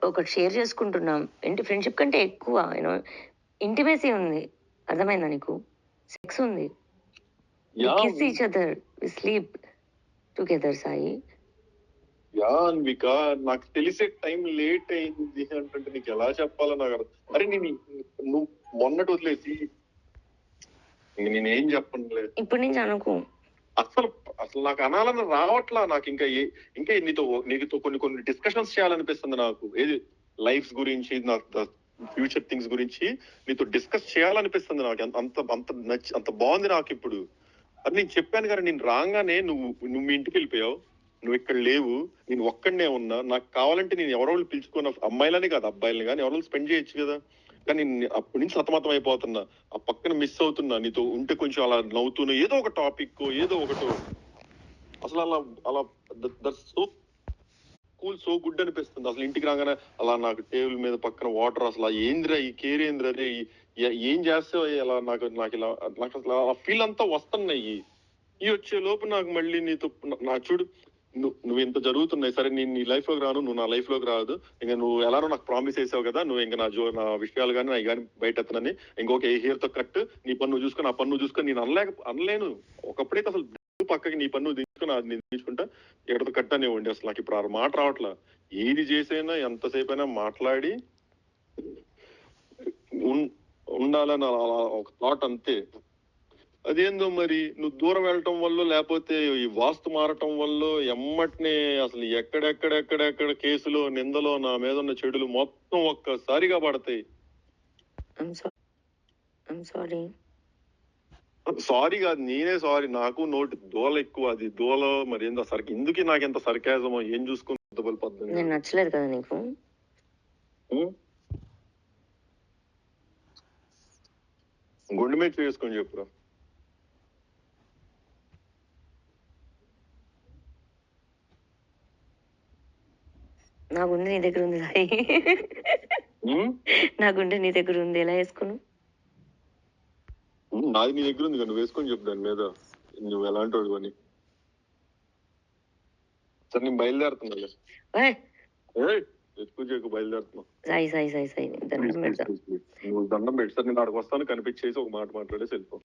ఒకటి షేర్ చేసుకుంటున్నాం. ఏంటి ఫ్రెండ్‌షిప్ కంటే ఎక్కువ ఇంటిమేసీ ఉంది. అర్థమైందా నీకు? సెక్స్ ఉంది. We yeah! Kiss each other. We sleep together Sai. Yeah! Anvika నాకు తెలిసే టైం లేట్ అయింది అంటుంటే నీకెలా చెప్పాలో అరే నువ్వు మొన్నటి వదిలేసి నేనేం చెప్పనులే. ఇప్పటి నుంచి అనుకో. అసలు అసలు నాకు అనాలని రావట్లా. నాకు ఇంకా నీతో కొన్ని డిస్కషన్స్ చేయాలనిపిస్తుంది నాకు. ఏది లైఫ్స్ గురించి, ఫ్యూచర్ థింగ్స్ గురించి నీతో డిస్కస్ చేయాలనిపిస్తుంది నాకు. అంత బాగుంది నాకు ఇప్పుడు. అది నేను చెప్పాను కదా, నేను రాగానే నువ్వు మీ ఇంటికి వెళ్ళిపోయావు. నువ్వు ఇక్కడ లేవు, నేను ఒక్కడనే ఉన్నా. నాకు కావాలంటే నేను ఎవరో పిలుచుకున్న అమ్మాయిలని కాదు అబ్బాయిలని కానీ ఎవరో స్పెండ్ చేయొచ్చు కదా. కానీ అప్పటి నుంచి సతమతం అయిపోతున్నా. ఆ పక్కన మిస్ అవుతున్నా. నీతో ఉంటే కొంచెం అలా నవ్వుతూనే ఏదో ఒక టాపిక్ ఏదో ఒకటో అసలు అలా సో కూల్, సో గుడ్ అనిపిస్తుంది. అసలు ఇంటికి రాగానే అలా నాకు టేబుల్ మీద పక్కన వాటర్, అసలు ఏంద్రా ఈ కేర్ ఏంద్రా రే, ఏం చేస్తావు అలా నాకు అసలు ఆ ఫీల్ అంతా వస్తున్నాయి. ఈ వచ్చే లోపు నాకు మళ్ళీ నీతో చూడు నువ్వు ఇంత జరుగుతున్నాయి. సరే నేను నీ లైఫ్ లోకి రాను, నువ్వు నా లైఫ్ లోకి రాదు. ఇంకా నువ్వు ఎలానో నాకు ప్రామిస్ చేసావు కదా, నువ్వు ఇంకా నా విషయాలు కానీ అవి కానీ బయట ఎత్తనని. ఇంకొక ఏ హెయిర్ తో కట్, నీ పన్ను చూసుకొని ఆ పన్ను చూసుకొని నేను అనలేను. ఒకప్పుడైతే అసలు పక్కకి నీ పన్ను తీసుకుని అది నేను తీసుకుంటా, ఎక్కడితో కట్ అనేవ్వండి. అసలు నాకు ఇప్పుడు ఆ మాట రావట్లా. ఏది చేసైనా ఎంతసేపు అయినా మాట్లాడి ఉండాలని ఒక థాట్ అంతే. అదేందో మరి నువ్వు దూరం వెళ్ళటం వల్ల లేకపోతే ఈ వాస్తు మారటం వల్ల ఎమ్మటినే అసలు ఎక్కడెక్కడ కేసులో నిందలో నా మీద ఉన్న చెడులు మొత్తం ఒక్కసారిగా పడతాయి. సారీ కాదు, నేనే సారీ. నాకు నోటి దోల ఎక్కువ. అది దోల మరి ఏందో ఎందుకు నాకు ఎంత సర్కాజమో ఏం చూసుకుని నేను నచ్చలేదు కదా నీకు. గుండె మీద చేసుకొని చెప్పురా. నా గుండె నీ దగ్గర ఉంది సాయి. నా గుండె నీ దగ్గర ఉంది, ఎలా వేసుకున్నావు? నాది నీ దగ్గర ఉంది, నువ్వు వేసుకొని చెప్పు దాని మీద నువ్వు ఎలాంటి వాడు అని. సరే నేను బయలుదేరుతున్నా. ఎక్కువ చేయకు, బయలుదేరుతున్నా. సాయి సాయి సాయి సాయి దండం పెడతా. నువ్వు దండం పెట్టి సార్ నేను అక్కడికి వస్తాను, కనిపించేసి ఒక మాట మాట్లాడేసి వెళ్ళిపో.